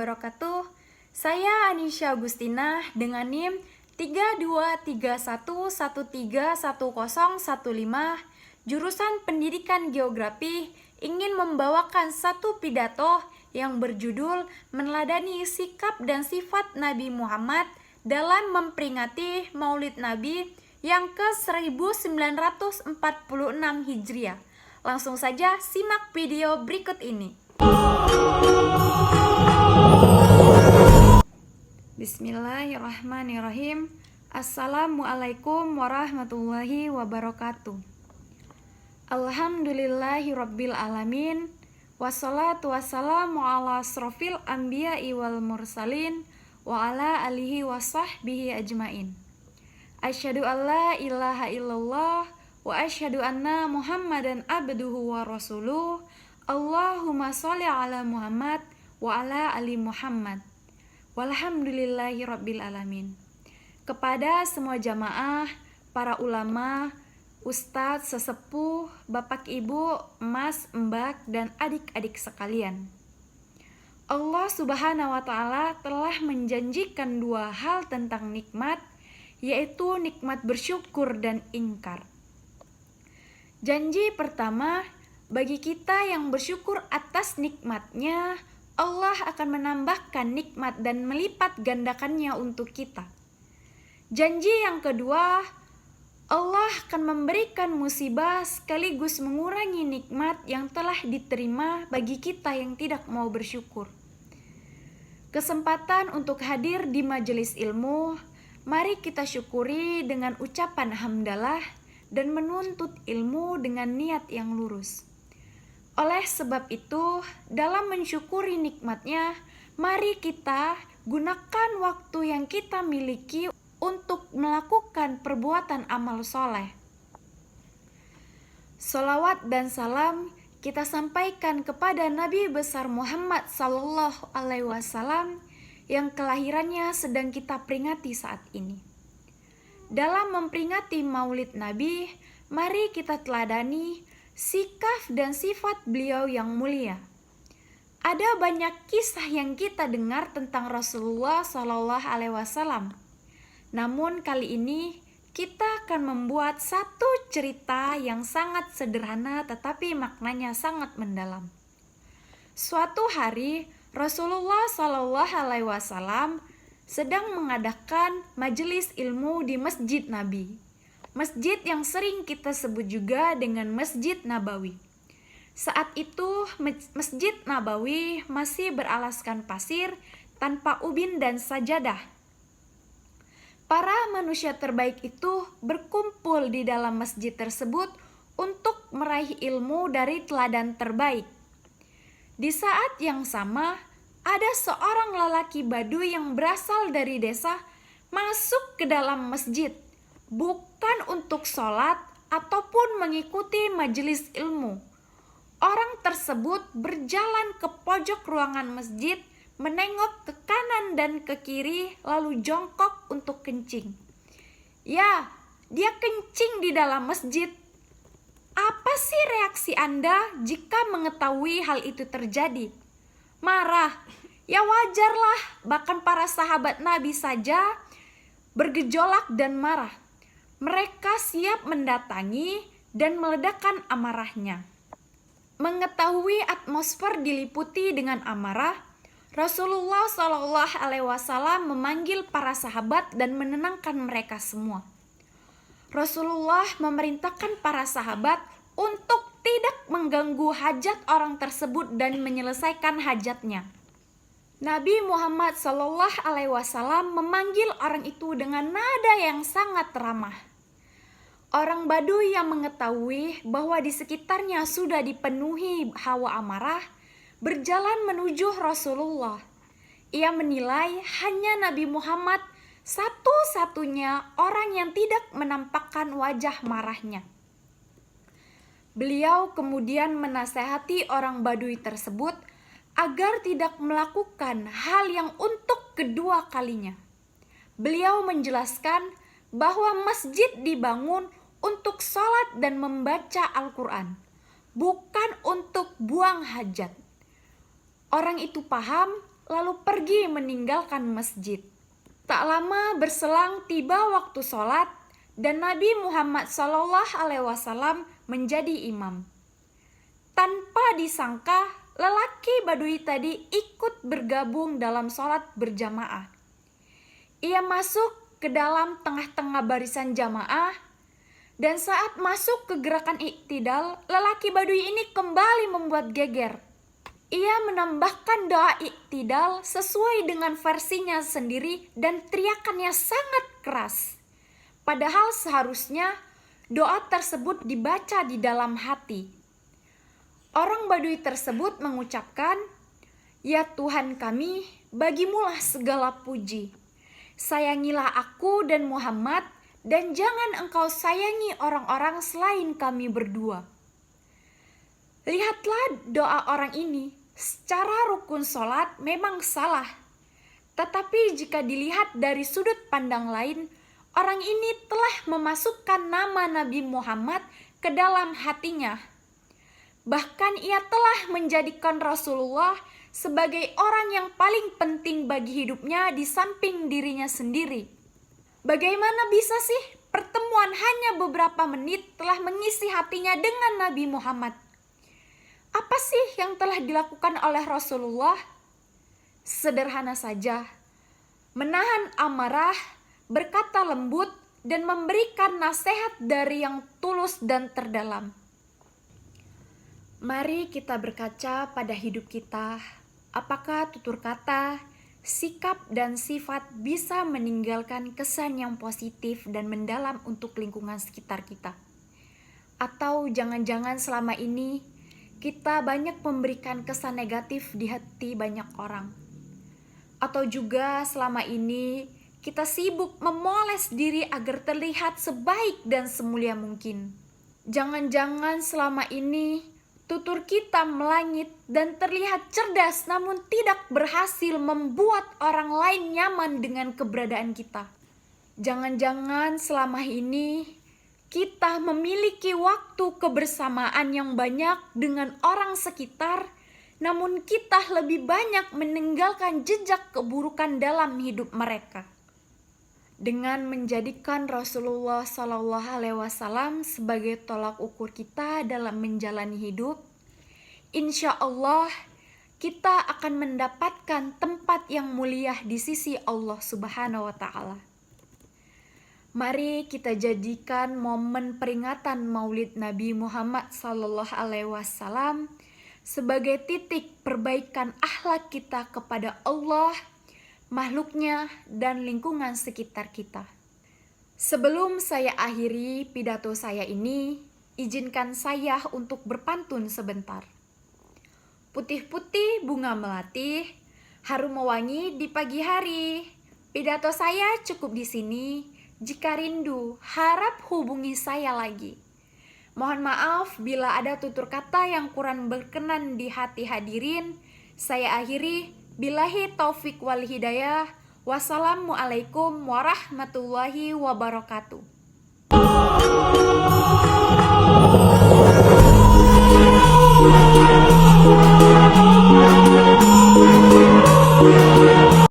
wabarakatuh. Saya Anisha Agustina dengan NIM 3231131015, jurusan Pendidikan Geografi, ingin membawakan satu pidato yang berjudul meneladani sikap dan sifat Nabi Muhammad dalam memperingati Maulid Nabi yang ke-1946 Hijriah. Langsung saja simak video berikut ini. Bismillahirrahmanirrahim. Assalamualaikum warahmatullahi wabarakatuh. Alhamdulillahirabbil alamin. Wassalatu wassalamu ala asrofil anbiya'i wal mursalin wa ala alihi wa sahbihi ajmain. Asyhadu an la ilaha illallah wa asyhadu anna Muhammadan abduhu wa rasuluh. Allahumma sholli ala Muhammad wa ala ali Muhammad. Walhamdulillahi rabbil alamin. Kepada semua jamaah, para ulama, ustadz, sesepuh, bapak ibu, emas, mbak, dan adik-adik sekalian. Allah subhanahu wa ta'ala telah menjanjikan dua hal tentang nikmat, yaitu nikmat bersyukur dan ingkar. Janji pertama, bagi kita yang bersyukur atas nikmatnya, Allah akan menambahkan nikmat dan melipat gandakannya untuk kita. Janji yang kedua, Allah akan memberikan musibah sekaligus mengurangi nikmat yang telah diterima bagi kita yang tidak mau bersyukur. Kesempatan untuk hadir di majelis ilmu, mari kita syukuri dengan ucapan hamdalah dan menuntut ilmu dengan niat yang lurus. Oleh sebab itu, dalam mensyukuri nikmatnya, mari kita gunakan waktu yang kita miliki untuk melakukan perbuatan amal soleh. Salawat dan salam kita sampaikan kepada Nabi besar Muhammad Sallallahu Alaihi Wasallam yang kelahirannya sedang kita peringati saat ini. Dalam memperingati Maulid Nabi, mari kita teladani sikap dan sifat beliau yang mulia. Ada banyak kisah yang kita dengar tentang Rasulullah Sallallahu Alaihi Wasallam. Namun kali ini kita akan membuat satu cerita yang sangat sederhana tetapi maknanya sangat mendalam. Suatu hari Rasulullah Sallallahu Alaihi Wasallam sedang mengadakan majelis ilmu di Masjid Nabi. Masjid yang sering kita sebut juga dengan Masjid Nabawi. Saat itu Masjid Nabawi masih beralaskan pasir tanpa ubin dan sajadah. Para manusia terbaik itu berkumpul di dalam masjid tersebut untuk meraih ilmu dari teladan terbaik. Di saat yang sama, ada seorang lelaki Baduy yang berasal dari desa masuk ke dalam masjid, bukan untuk sholat ataupun mengikuti majelis ilmu. Orang tersebut berjalan ke pojok ruangan masjid, menengok ke kanan dan ke kiri, lalu jongkok untuk kencing. Ya, dia kencing di dalam masjid. Apa sih reaksi Anda jika mengetahui hal itu terjadi? Marah? Ya wajarlah, bahkan para sahabat Nabi saja bergejolak dan marah. Mereka siap mendatangi dan meledakkan amarahnya. Mengetahui atmosfer diliputi dengan amarah, Rasulullah Shallallahu Alaihi Wasallam memanggil para sahabat dan menenangkan mereka semua. Rasulullah memerintahkan para sahabat untuk tidak mengganggu hajat orang tersebut dan menyelesaikan hajatnya. Nabi Muhammad Shallallahu Alaihi Wasallam memanggil orang itu dengan nada yang sangat ramah. Orang Baduy yang mengetahui bahwa di sekitarnya sudah dipenuhi hawa amarah, berjalan menuju Rasulullah. Ia menilai hanya Nabi Muhammad satu-satunya orang yang tidak menampakkan wajah marahnya. Beliau kemudian menasehati orang Baduy tersebut agar tidak melakukan hal yang untuk kedua kalinya. Beliau menjelaskan bahwa masjid dibangun untuk sholat dan membaca Al-Quran, bukan untuk buang hajat. Orang itu paham, lalu pergi meninggalkan masjid. Tak lama berselang tiba waktu sholat dan Nabi Muhammad SAW menjadi imam. Tanpa disangka, lelaki Badui tadi ikut bergabung dalam sholat berjamaah. Ia masuk ke dalam tengah-tengah barisan jamaah, dan saat masuk ke gerakan iktidal, lelaki Badui ini kembali membuat geger. Ia menambahkan doa iktidal sesuai dengan versinya sendiri dan teriakannya sangat keras. Padahal seharusnya doa tersebut dibaca di dalam hati. Orang Badui tersebut mengucapkan, "Ya Tuhan kami, bagimulah segala puji. Sayangilah aku dan Muhammad, dan jangan engkau sayangi orang-orang selain kami berdua." Lihatlah doa orang ini, secara rukun sholat memang salah. Tetapi jika dilihat dari sudut pandang lain, orang ini telah memasukkan nama Nabi Muhammad ke dalam hatinya. Bahkan ia telah menjadikan Rasulullah sebagai orang yang paling penting bagi hidupnya di samping dirinya sendiri. Bagaimana bisa sih pertemuan hanya beberapa menit telah mengisi hatinya dengan Nabi Muhammad? Apa sih yang telah dilakukan oleh Rasulullah? Sederhana saja, menahan amarah, berkata lembut, dan memberikan nasihat dari yang tulus dan terdalam. Mari kita berkaca pada hidup kita, apakah tutur kata, sikap, dan sifat bisa meninggalkan kesan yang positif dan mendalam untuk lingkungan sekitar kita. Atau jangan-jangan selama ini kita banyak memberikan kesan negatif di hati banyak orang. Atau juga selama ini kita sibuk memoles diri agar terlihat sebaik dan semulia mungkin. Jangan-jangan selama ini tutur kita melangit dan terlihat cerdas namun tidak berhasil membuat orang lain nyaman dengan keberadaan kita. Jangan-jangan selama ini kita memiliki waktu kebersamaan yang banyak dengan orang sekitar, namun kita lebih banyak meninggalkan jejak keburukan dalam hidup mereka. Dengan menjadikan Rasulullah SAW sebagai tolak ukur kita dalam menjalani hidup, insya Allah kita akan mendapatkan tempat yang mulia di sisi Allah Subhanahu wa Ta'ala. Mari kita jadikan momen peringatan Maulid Nabi Muhammad SAW sebagai titik perbaikan akhlak kita kepada Allah, makhluknya, dan lingkungan sekitar kita. Sebelum saya akhiri pidato saya ini, izinkan saya untuk berpantun sebentar. Putih-putih bunga melati, harum mewangi di pagi hari. Pidato saya cukup di sini. Jika rindu, harap hubungi saya lagi. Mohon maaf bila ada tutur kata yang kurang berkenan di hati hadirin. Saya akhiri, billahi taufik wal hidayah. Wassalamualaikum warahmatullahi wabarakatuh.